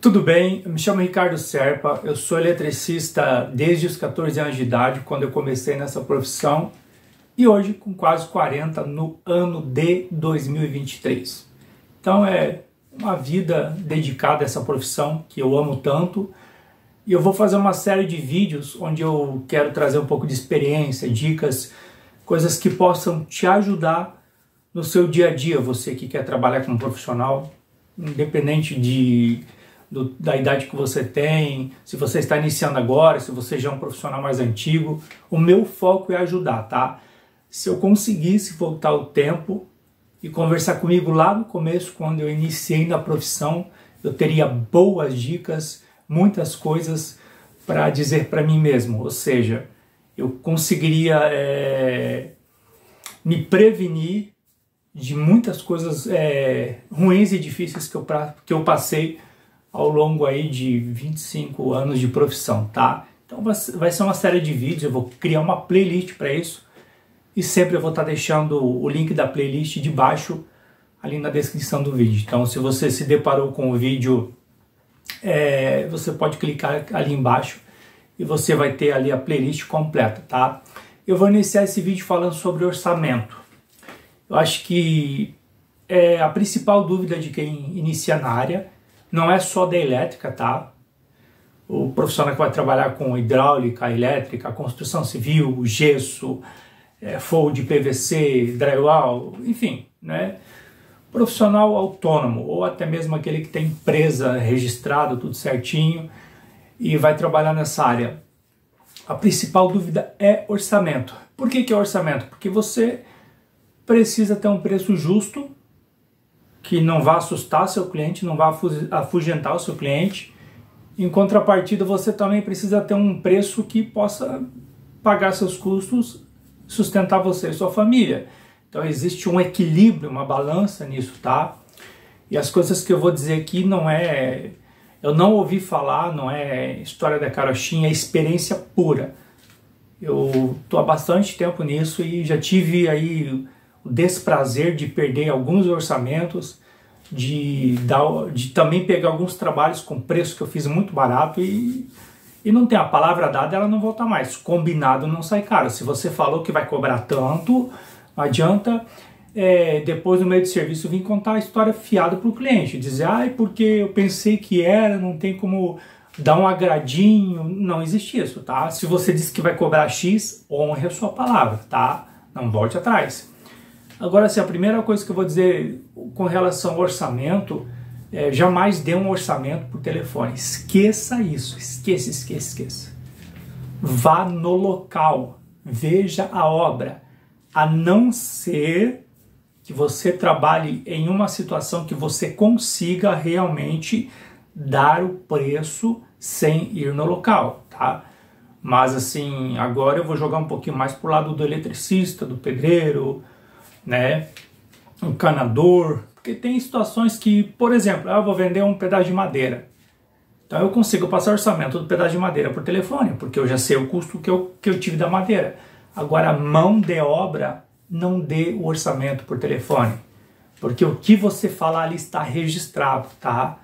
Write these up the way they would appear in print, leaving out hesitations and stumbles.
Tudo bem? Eu me chamo Ricardo Serpa, eu sou eletricista desde os 14 anos de idade, quando eu comecei nessa profissão, e hoje com quase 40 no ano de 2023. Então é uma vida dedicada a essa profissão que eu amo tanto, e eu vou fazer uma série de vídeos onde eu quero trazer um pouco de experiência, dicas, coisas que possam te ajudar no seu dia a dia, você que quer trabalhar como profissional, independente da idade que você tem, se você está iniciando agora, se você já é um profissional mais antigo. O meu foco é ajudar, tá? Se eu conseguisse voltar o tempo e conversar comigo lá no começo, quando eu iniciei na profissão, eu teria boas dicas, muitas coisas para dizer para mim mesmo. Ou seja, eu conseguiria me prevenir de muitas coisas ruins e difíceis que eu passei ao longo aí de 25 anos de profissão, tá? Então vai ser uma série de vídeos, eu vou criar uma playlist para isso e sempre eu vou estar deixando o link da playlist de baixo ali na descrição do vídeo. Então se você se deparou com o vídeo, você pode clicar ali embaixo e você vai ter ali a playlist completa, tá? Eu vou iniciar esse vídeo falando sobre orçamento. Eu acho que a principal dúvida de quem inicia na área não é só da elétrica, tá? O profissional que vai trabalhar com hidráulica, elétrica, construção civil, gesso, forro de PVC, drywall, enfim, né? Profissional autônomo, ou até mesmo aquele que tem empresa registrada, tudo certinho, e vai trabalhar nessa área. A principal dúvida é orçamento. Por que é orçamento? Porque você precisa ter um preço justo, que não vá assustar seu cliente, não vá afugentar o seu cliente. Em contrapartida, você também precisa ter um preço que possa pagar seus custos, sustentar você e sua família. Então existe um equilíbrio, uma balança nisso, tá? E as coisas que eu vou dizer aqui eu não ouvi falar, não é história da carochinha, é experiência pura. Eu estou há bastante tempo nisso e já tive aí o desprazer de perder alguns orçamentos, de também pegar alguns trabalhos com preço que eu fiz muito barato e não tem a palavra dada, ela não volta mais. Combinado não sai caro. Se você falou que vai cobrar tanto, não adianta depois no meio de serviço vir contar a história fiada para o cliente, dizer, porque eu pensei que era, não tem como dar um agradinho. Não existe isso, tá? Se você disse que vai cobrar X, honre a sua palavra, tá? Não volte atrás. Agora, assim, a primeira coisa que eu vou dizer com relação ao orçamento, jamais dê um orçamento por telefone. Esqueça isso, esqueça. Vá no local, veja a obra, a não ser que você trabalhe em uma situação que você consiga realmente dar o preço sem ir no local, tá? Mas, assim, agora eu vou jogar um pouquinho mais pro lado do eletricista, do pedreiro, né, um encanador, porque tem situações que, por exemplo, eu vou vender um pedaço de madeira, então eu consigo passar o orçamento do pedaço de madeira por telefone, porque eu já sei o custo que eu tive da madeira. Agora, mão de obra, não dê o orçamento por telefone, porque o que você falar ali está registrado, tá?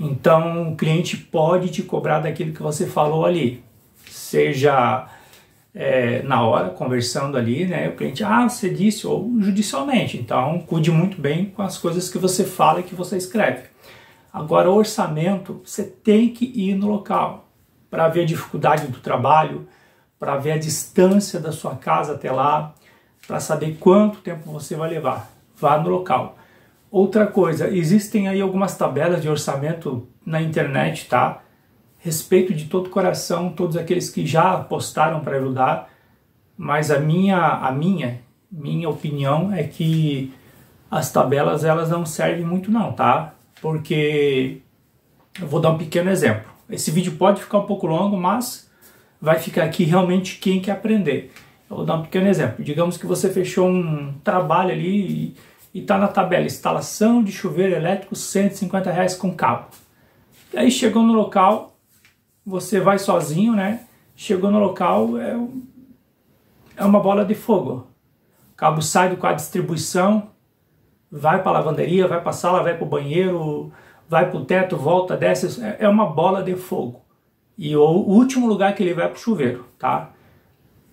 Então o cliente pode te cobrar daquilo que você falou ali, seja na hora, conversando ali, né, o cliente, você disse, ou judicialmente. Então, cuide muito bem com as coisas que você fala e que você escreve. Agora, o orçamento, você tem que ir no local, para ver a dificuldade do trabalho, para ver a distância da sua casa até lá, para saber quanto tempo você vai levar. Vá no local. Outra coisa, existem aí algumas tabelas de orçamento na internet, tá? Respeito de todo o coração todos aqueles que já postaram para ajudar, mas a minha opinião é que as tabelas elas não servem muito não, tá? Porque eu vou dar um pequeno exemplo. Esse vídeo pode ficar um pouco longo, mas vai ficar aqui realmente quem quer aprender. Eu vou dar um pequeno exemplo. Digamos que você fechou um trabalho ali e está na tabela instalação de chuveiro elétrico R$150 com cabo. E aí chegou no local, você vai sozinho, né? Chegou no local, é uma bola de fogo. O cabo sai do quadro de distribuição, vai para a lavanderia, vai para a sala, vai para o banheiro, vai para o teto, volta, desce, é uma bola de fogo. E o último lugar que ele vai é para o chuveiro, tá?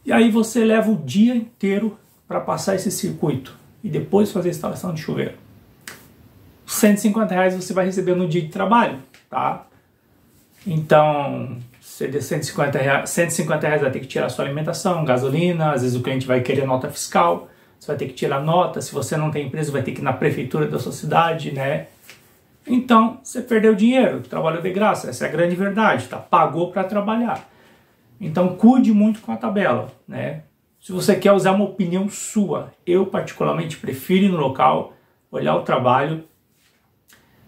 E aí você leva o dia inteiro para passar esse circuito e depois fazer a instalação de chuveiro. R$150 você vai receber no dia de trabalho, tá? Então, você de R$150 vai ter que tirar sua alimentação, gasolina, às vezes o cliente vai querer nota fiscal, você vai ter que tirar nota, se você não tem empresa vai ter que ir na prefeitura da sua cidade, né? Então, você perdeu dinheiro, trabalhou de graça, essa é a grande verdade, tá? Pagou para trabalhar. Então, cuide muito com a tabela, né? Se você quer usar uma opinião sua, eu particularmente prefiro ir no local, olhar o trabalho,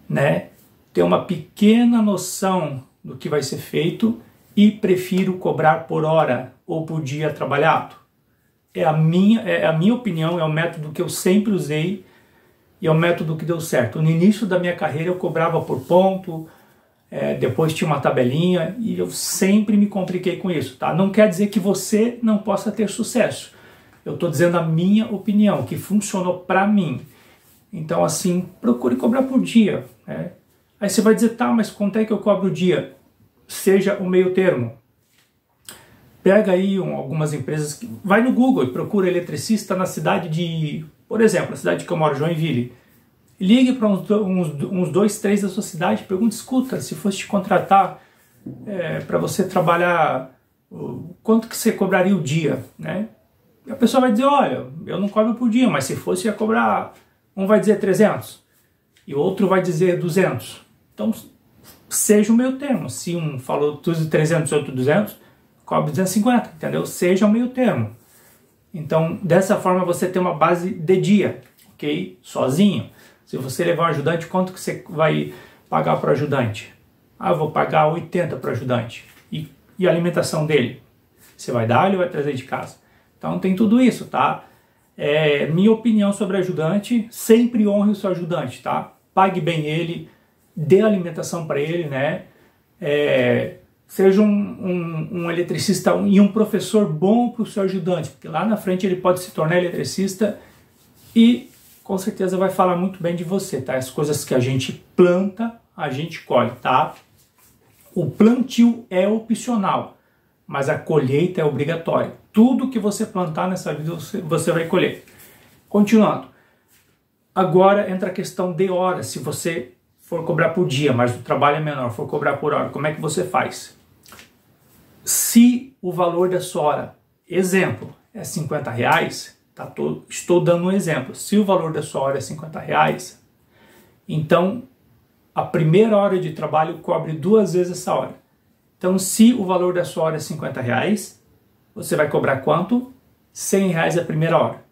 né? Ter uma pequena noção do que vai ser feito e prefiro cobrar por hora ou por dia trabalhado. É a minha opinião, é o método que eu sempre usei e é o método que deu certo. No início da minha carreira eu cobrava por ponto, depois tinha uma tabelinha e eu sempre me compliquei com isso, tá? Não quer dizer que você não possa ter sucesso. Eu estou dizendo a minha opinião, que funcionou para mim. Então, assim, procure cobrar por dia, né? Aí você vai dizer, tá, mas quanto é que eu cobro o dia? Seja o meio termo. Pega aí algumas empresas, vai no Google e procura eletricista na cidade de, por exemplo, a cidade que eu moro, Joinville. Ligue para uns 2, 3 da sua cidade e pergunte, escuta, se fosse te contratar para você trabalhar, quanto que você cobraria o dia, né? E a pessoa vai dizer, olha, eu não cobro por dia, mas se fosse ia cobrar, um vai dizer 300 e outro vai dizer 200. Então, seja o meio termo. Se um falou 300 e outro 200, cobre 250, entendeu? Seja o meio termo. Então, dessa forma você tem uma base de dia, ok? Sozinho. Se você levar um ajudante, quanto que você vai pagar para o ajudante? Ah, eu vou pagar 80 para o ajudante. E a alimentação dele? Você vai dar ou ele vai trazer de casa? Então tem tudo isso, tá? Minha opinião sobre ajudante, sempre honre o seu ajudante, tá? Pague bem ele, dê alimentação para ele, né? Seja um eletricista e um professor bom para o seu ajudante, porque lá na frente ele pode se tornar eletricista e com certeza vai falar muito bem de você, tá? As coisas que a gente planta, a gente colhe, tá? O plantio é opcional, mas a colheita é obrigatória. Tudo que você plantar nessa vida você vai colher. Continuando. Agora entra a questão de horas. Se você for cobrar por dia, mas o trabalho é menor, for cobrar por hora, como é que você faz? Se o valor da sua hora, exemplo, é R$50, tá? Estou dando um exemplo. Se o valor da sua hora é R$50, então a primeira hora de trabalho cobre 2 vezes essa hora. Então, se o valor da sua hora é R$50, você vai cobrar quanto? R$100 a primeira hora.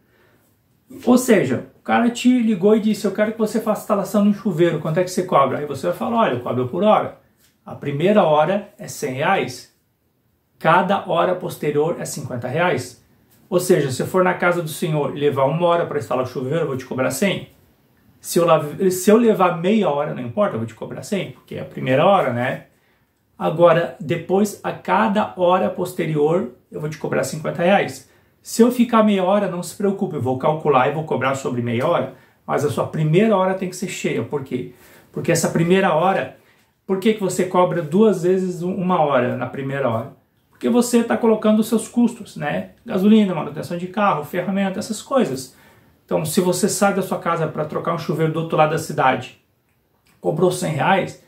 Ou seja, o cara te ligou e disse, eu quero que você faça instalação no chuveiro, quanto é que você cobra? Aí você vai falar, olha, eu cobro por hora. A primeira hora é R$100, cada hora posterior é R$50. Ou seja, se eu for na casa do senhor e levar 1 hora para instalar o chuveiro, eu vou te cobrar 100. Se eu levar meia hora, não importa, eu vou te cobrar 100, porque é a primeira hora, né? Agora, depois, a cada hora posterior, eu vou te cobrar R$50. Se eu ficar meia hora, não se preocupe, eu vou calcular e vou cobrar sobre meia hora, mas a sua primeira hora tem que ser cheia. Por quê? Porque essa primeira hora, por que você cobra 2 vezes 1 hora na primeira hora? Porque você está colocando os seus custos, né? Gasolina, manutenção de carro, ferramenta, essas coisas. Então, se você sai da sua casa para trocar um chuveiro do outro lado da cidade, cobrou R$100,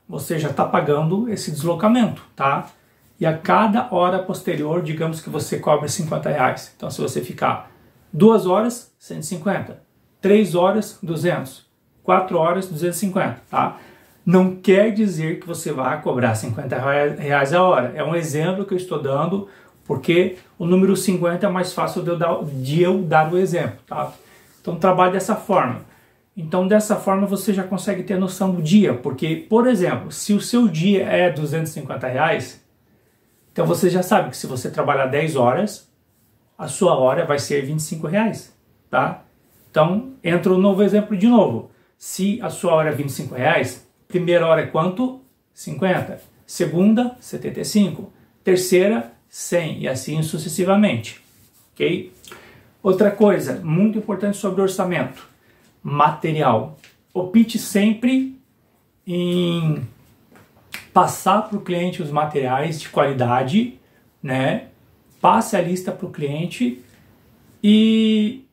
você já está pagando esse deslocamento, tá? E a cada hora posterior, digamos que você cobre R$50. Então, se você ficar 2 horas, 150. 3 horas, 200. 4 horas, 250, tá? Não quer dizer que você vai cobrar R$50 a hora. É um exemplo que eu estou dando, porque o número 50 é mais fácil de eu dar o exemplo, tá? Então, trabalhe dessa forma. Então, dessa forma, você já consegue ter noção do dia, porque, por exemplo, se o seu dia é R$250, então você já sabe que se você trabalhar 10 horas, a sua hora vai ser R$25, tá? Então, entra um novo exemplo de novo. Se a sua hora é R$25, primeira hora é quanto? 50. Segunda, 75. Terceira, 100 e assim sucessivamente, ok? Outra coisa muito importante sobre orçamento, material. Opte sempre em passar para o cliente os materiais de qualidade, né? Passe a lista para o cliente e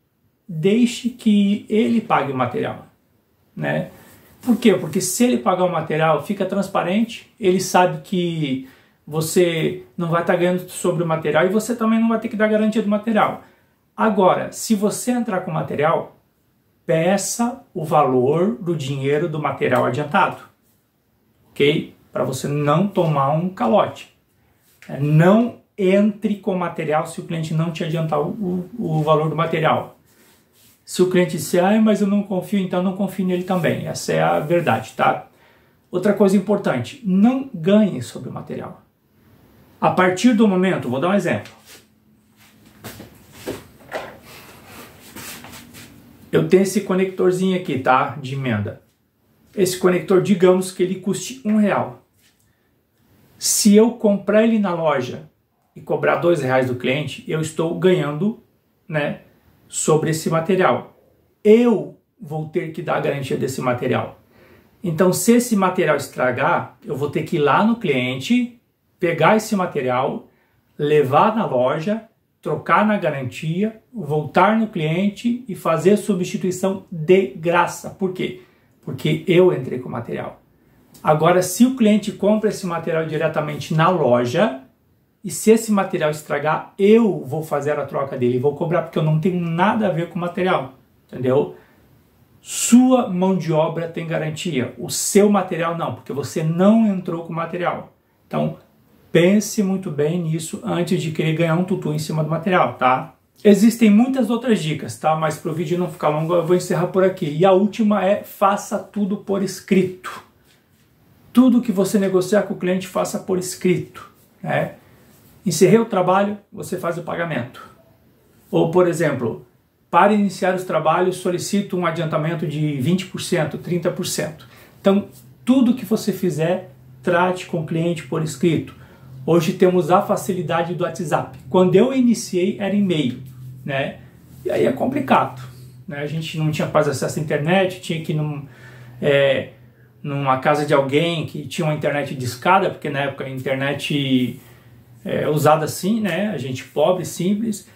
deixe que ele pague o material, né? Por quê? Porque se ele pagar o material, fica transparente, ele sabe que você não vai estar ganhando sobre o material e você também não vai ter que dar garantia do material. Agora, se você entrar com o material, peça o valor do dinheiro do material adiantado, ok? Para você não tomar um calote. Não entre com o material se o cliente não te adiantar o valor do material. Se o cliente disser, mas eu não confio, então não confie nele também. Essa é a verdade, tá? Outra coisa importante, não ganhe sobre o material. A partir do momento, vou dar um exemplo. Eu tenho esse conectorzinho aqui, tá? De emenda. Esse conector, digamos que ele custe R$1. Se eu comprar ele na loja e cobrar R$2 do cliente, eu estou ganhando, né, sobre esse material. Eu vou ter que dar a garantia desse material. Então, se esse material estragar, eu vou ter que ir lá no cliente, pegar esse material, levar na loja, trocar na garantia, voltar no cliente e fazer a substituição de graça. Por quê? Porque eu entrei com o material. Agora, se o cliente compra esse material diretamente na loja, e se esse material estragar, eu vou fazer a troca dele, vou cobrar, porque eu não tenho nada a ver com o material, entendeu? Sua mão de obra tem garantia, o seu material não, porque você não entrou com o material. Então, pense muito bem nisso antes de querer ganhar um tutu em cima do material, tá? Existem muitas outras dicas, tá? Mas para o vídeo não ficar longo, eu vou encerrar por aqui. E a última é, faça tudo por escrito. Tudo que você negociar com o cliente, faça por escrito, né? Encerrei o trabalho, você faz o pagamento. Ou, por exemplo, para iniciar os trabalhos, solicito um adiantamento de 20%, 30%. Então, tudo que você fizer, trate com o cliente por escrito. Hoje temos a facilidade do WhatsApp. Quando eu iniciei, era e-mail, né? E aí é complicado, né? A gente não tinha quase acesso à internet, tinha que ir numa casa de alguém que tinha uma internet discada, porque na época a internet usada assim, né? A gente pobre, simples.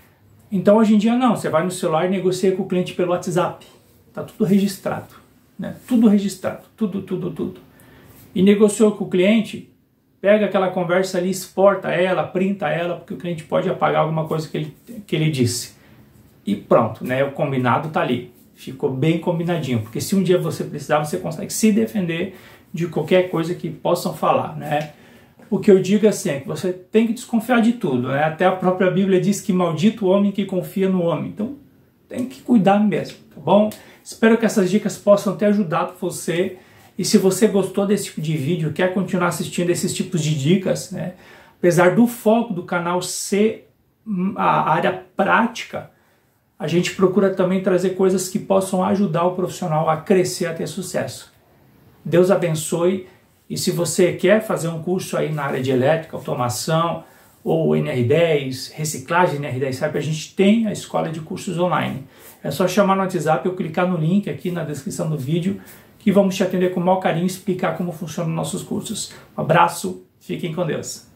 Então hoje em dia não, você vai no celular e negocia com o cliente pelo WhatsApp. Tá tudo registrado, né? Tudo registrado, tudo. E negociou com o cliente, pega aquela conversa ali, exporta ela, printa ela, porque o cliente pode apagar alguma coisa que ele disse. E pronto, né? O combinado tá ali. Ficou bem combinadinho, porque se um dia você precisar, você consegue se defender de qualquer coisa que possam falar, né? O que eu digo assim, é que você tem que desconfiar de tudo, né? Até a própria Bíblia diz que maldito o homem que confia no homem. Então, tem que cuidar mesmo, tá bom? Espero que essas dicas possam ter ajudado você. E se você gostou desse tipo de vídeo, quer continuar assistindo esses tipos de dicas, né? Apesar do foco do canal ser a área prática, a gente procura também trazer coisas que possam ajudar o profissional a crescer, a ter sucesso. Deus abençoe. E se você quer fazer um curso aí na área de elétrica, automação, ou NR10, reciclagem NR10, sabe? A gente tem a escola de cursos online. É só chamar no WhatsApp ou clicar no link aqui na descrição do vídeo, que vamos te atender com o maior carinho e explicar como funcionam nossos cursos. Um abraço, fiquem com Deus.